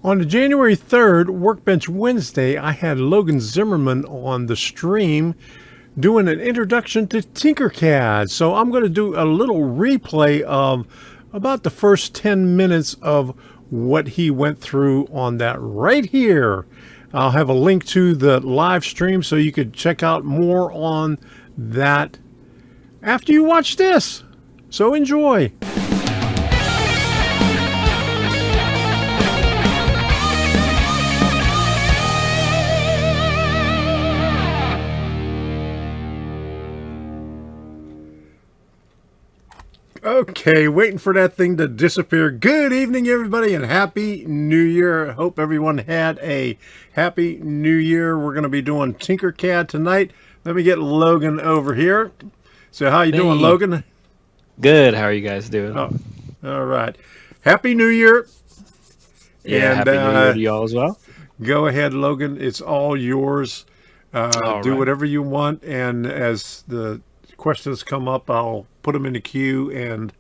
On the January 3rd, Workbench Wednesday, I had Logan Zimmerman on the stream doing an introduction to Tinkercad. So I'm going to do a little replay of about the first 10 minutes of what he went through on that right here. I'll have a link to the live stream so you could check out more on that after you watch this. So enjoy. Okay, waiting for that thing to disappear. Good evening, everybody, and Happy New Year. Hope everyone had a Happy New Year. We're going to be doing Tinkercad tonight. Let me get Logan over here. So how you doing, Logan? Good. How are you guys doing? Oh, all right. Happy New Year. Yeah, Happy New Year to y'all as well. Go ahead, Logan. It's all yours. Do whatever you want, and as the questions come up, I'll put them in the queue, and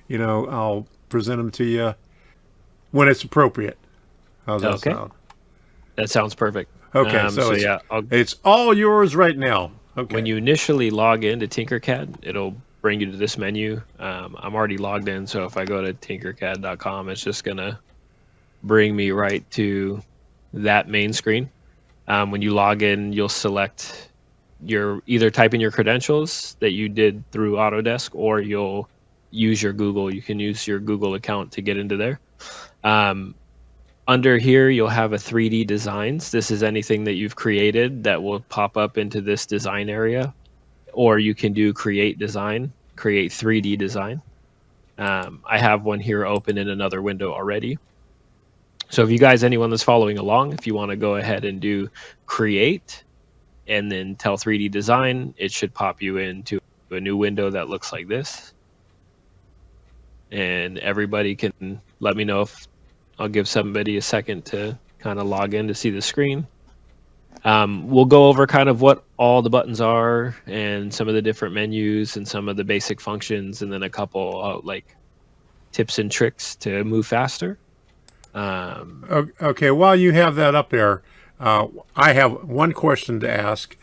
I'll present them to you when it's appropriate. How's that sound? That sounds perfect. Okay, so it's all yours right now. Okay. When you initially log into Tinkercad, it'll bring you to this menu. I'm already logged in, so if I go to tinkercad.com, it's just gonna bring me right to that main screen. When you log in, you'll select either type in your credentials that you did through Autodesk, or you'll use your Google. You can use your Google account to get into there. Under here, you'll have a 3D designs. This is anything that you've created that will pop up into this design area, or you can do create design, create 3D design. I have one here open in another window already. So if you guys, anyone that's following along, if you want to go ahead and do create and then tell 3D design, it should pop you into a new window that looks like this. And everybody can let me know if I'll give somebody a second to kind of log in to see the screen. We'll go over kind of what all the buttons are and some of the different menus and some of the basic functions, and then a couple like tips and tricks to move faster. Okay, while you have that up there, I have one question to ask.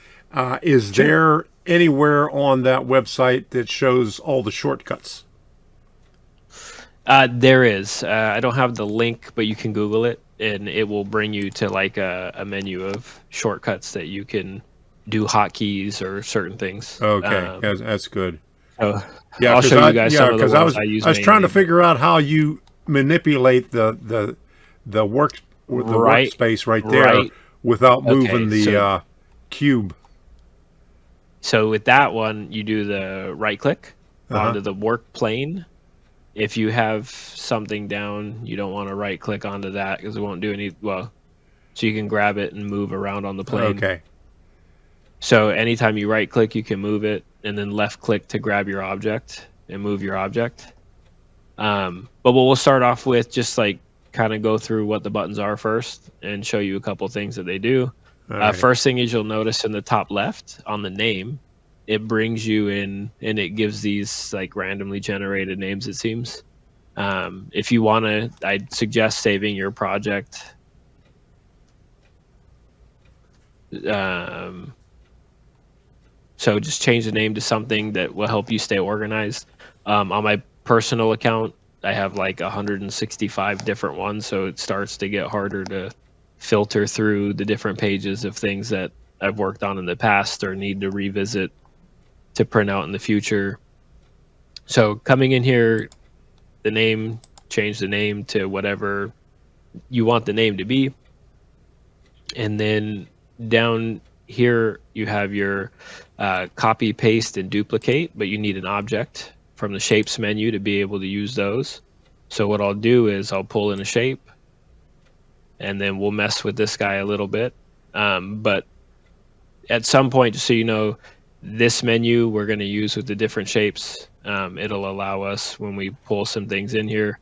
Is there anywhere on that website that shows all the shortcuts? There is. I don't have the link, but you can Google it, and it will bring you to like a menu of shortcuts that you can do hotkeys or certain things. Okay, that's good. So yeah, I'll show you guys some of the ones I use. I was trying to figure out how you manipulate the workspace right there without moving the cube. So with that one, you do the right click onto the work plane. If you have something down, you don't want to right click onto that because it won't do any. Well, so you can grab it and move around on the plane. Okay. So anytime you right click, you can move it, and then left click to grab your object and move your object. But what we'll start off with, just like kind of go through what the buttons are first and show you a couple things that they do. Right. First thing is you'll notice in the top left on the name, it brings you in and it gives these like randomly generated names, it seems. If you want to, I'd suggest saving your project. So just change the name to something that will help you stay organized. On my personal account, I have like 165 different ones, so it starts to get harder to filter through the different pages of things that I've worked on in the past or need to revisit to print out in the future. So coming in here, the name, change the name to whatever you want the name to be. And then down here, you have your copy, paste, and duplicate, but you need an object from the shapes menu to be able to use those. So what I'll do is I'll pull in a shape, and then we'll mess with this guy a little bit. But at some point, just so you know, this menu we're going to use with the different shapes. It'll allow us, when we pull some things in here,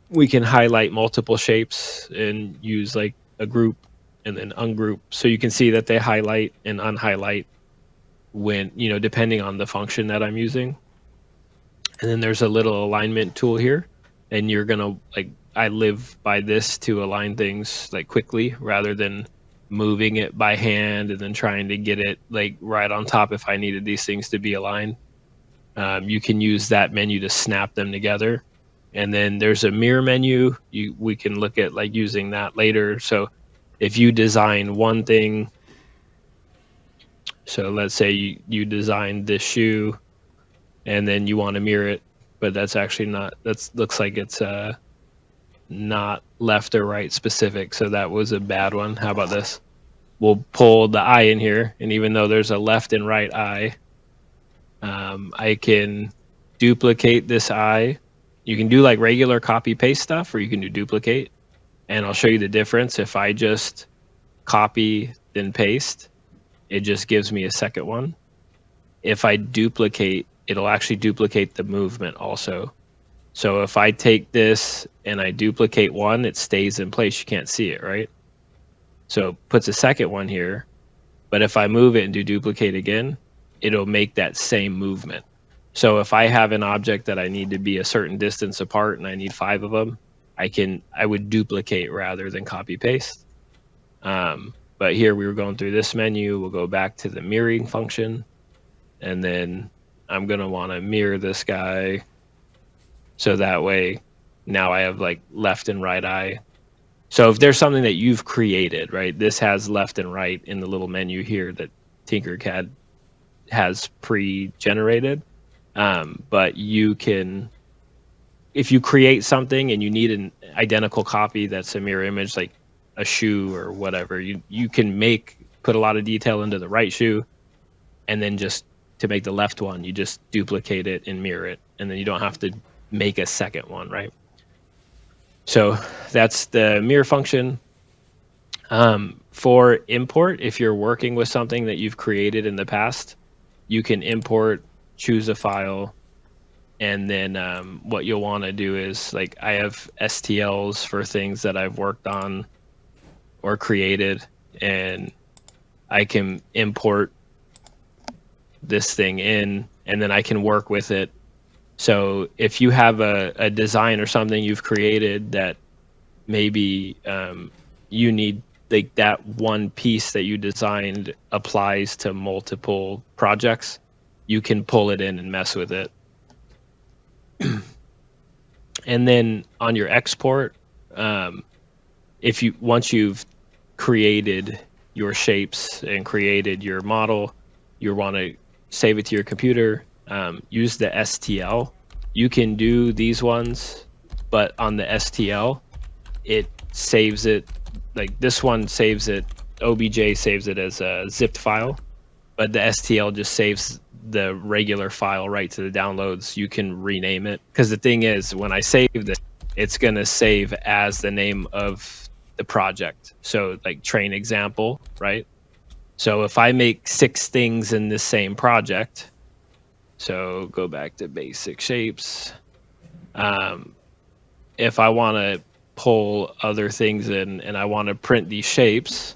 we can highlight multiple shapes and use like a group and then ungroup. So you can see that they highlight and unhighlight when, depending on the function that I'm using. And then there's a little alignment tool here, and you're going to like I live by this to align things like quickly rather than moving it by hand and then trying to get it like right on top if I needed these things to be aligned. You can use that menu to snap them together. And then there's a mirror menu. We can look at like using that later. So if you design one thing, so let's say you designed this shoe and then you want to mirror it, but that's actually not, looks like it's not left or right specific. So that was a bad one. How about this? We'll pull the eye in here. And even though there's a left and right eye, I can duplicate this eye. You can do like regular copy paste stuff, or you can do duplicate. And I'll show you the difference. If I just copy then paste, it just gives me a second one. If I duplicate, it'll actually duplicate the movement also. So if I take this and I duplicate one, it stays in place. You can't see it, right? So it puts a second one here. But if I move it and do duplicate again, it'll make that same movement. So if I have an object that I need to be a certain distance apart and I need 5 of them, I would duplicate rather than copy paste. But here we were going through this menu. We'll go back to the mirroring function. And then I'm going to want to mirror this guy. So that way now I have like left and right eye. So if there's something that you've created, right, this has left and right in the little menu here that Tinkercad has pre-generated. But you can, if you create something and you need an identical copy that's a mirror image, like a shoe or whatever, you can put a lot of detail into the right shoe, and then just to make the left one, you just duplicate it and mirror it, and then you don't have to make a second one, right? So that's the mirror function. For import, if you're working with something that you've created in the past, you can import, choose a file, and then what you'll want to do is, like, I have STLs for things that I've worked on or created, and I can import this thing in, and then I can work with it. So if you have a design or something you've created that maybe you need, like, that one piece that you designed applies to multiple projects, you can pull it in and mess with it. And then on your export, once you've created your shapes and created your model, you want to save it to your computer, use the STL. You can do these ones, but on the STL, it saves it, like this one saves it, OBJ saves it as a zipped file, but the STL just saves the regular file right to the downloads. You can rename it, because the thing is, when I save this, it's going to save as the name of the project. So like train example, right? So if I make 6 things in the same project, so go back to basic shapes. If I want to pull other things in and I want to print these shapes,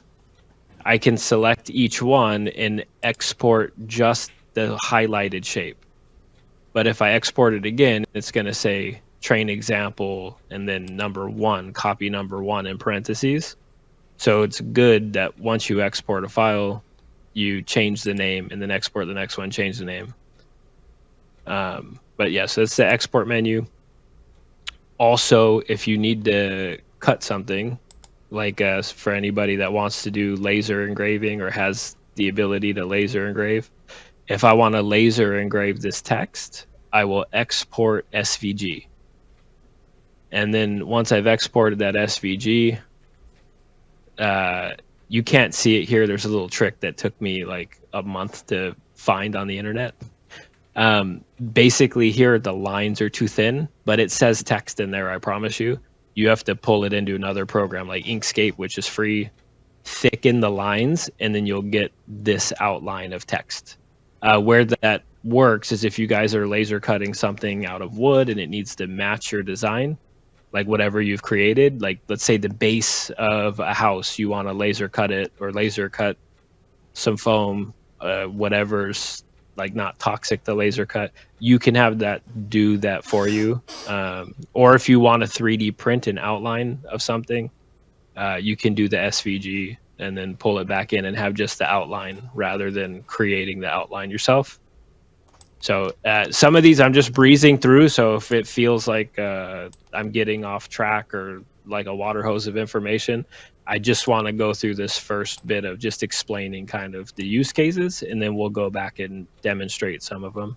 I can select each one and export just the highlighted shape. But if I export it again, it's going to say train example and then number 1, copy number 1 in parentheses. So it's good that once you export a file, you change the name and then export the next one, change the name. But yeah, so it's the export menu. Also, if you need to cut something, like for anybody that wants to do laser engraving or has the ability to laser engrave, if I want to laser engrave this text, I will export SVG. And then once I've exported that SVG, you can't see it here. There's a little trick that took me like a month to find on the internet. Basically here the lines are too thin, but it says text in there, I promise you. You have to pull it into another program like Inkscape, which is free, thicken the lines, and then you'll get this outline of text. Where that works is if you guys are laser cutting something out of wood and it needs to match your design, like whatever you've created, like let's say the base of a house, you want to laser cut it or laser cut some foam, whatever's like not toxic, the laser cut, you can have that do that for you. Or if you want a 3D print an outline of something, you can do the SVG and then pull it back in and have just the outline rather than creating the outline yourself. So some of these I'm just breezing through. So if it feels like I'm getting off track or like a water hose of information, I just want to go through this first bit of just explaining kind of the use cases, and then we'll go back and demonstrate some of them.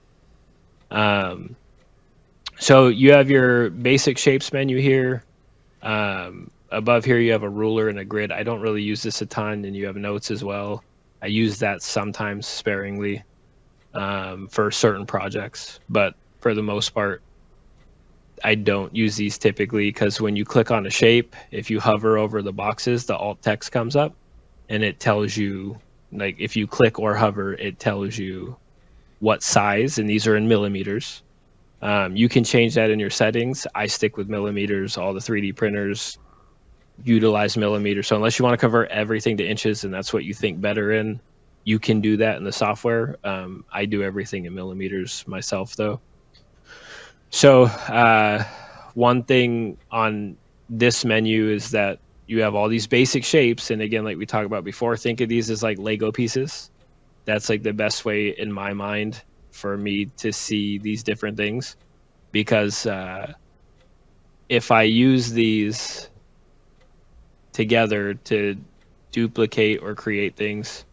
So you have your basic shapes menu here. Above here, you have a ruler and a grid. I don't really use this a ton, and you have notes as well. I use that sometimes sparingly for certain projects, but for the most part, I don't use these typically, because when you click on a shape, if you hover over the boxes, the alt text comes up and it tells you, like if you click or hover, it tells you what size, and these are in millimeters. You can change that in your settings. I stick with millimeters. All the 3D printers utilize millimeters. So unless you want to convert everything to inches and that's what you think better in, you can do that in the software. I do everything in millimeters myself though. So one thing on this menu is that you have all these basic shapes. And again, like we talked about before, think of these as like Lego pieces. That's like the best way in my mind for me to see these different things. Because if I use these together to duplicate or create things,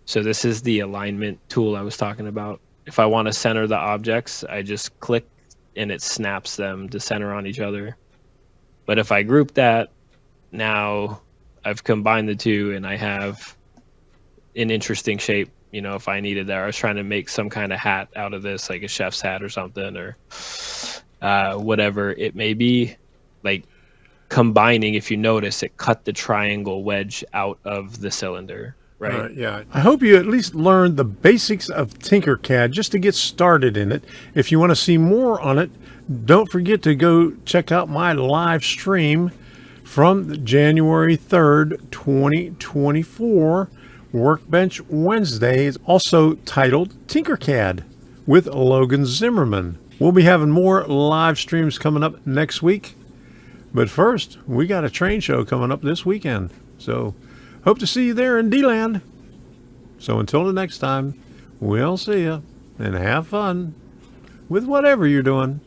so this is the alignment tool I was talking about. If I want to center the objects, I just click and it snaps them to center on each other. But if I group that, now I've combined the two and I have an interesting shape. You know, if I needed that, I was trying to make some kind of hat out of this, like a chef's hat or something, or whatever it may be. Like combining, if you notice, it cut the triangle wedge out of the cylinder. Right. Yeah. I hope you at least learned the basics of Tinkercad just to get started in it. If you want to see more on it, don't forget to go check out my live stream from January 3rd, 2024. Workbench Wednesday is also titled Tinkercad with Logan Zimmerman. We'll be having more live streams coming up next week. But first, we got a train show coming up this weekend. So hope to see you there in D-Land. So until the next time, we'll see you and have fun with whatever you're doing.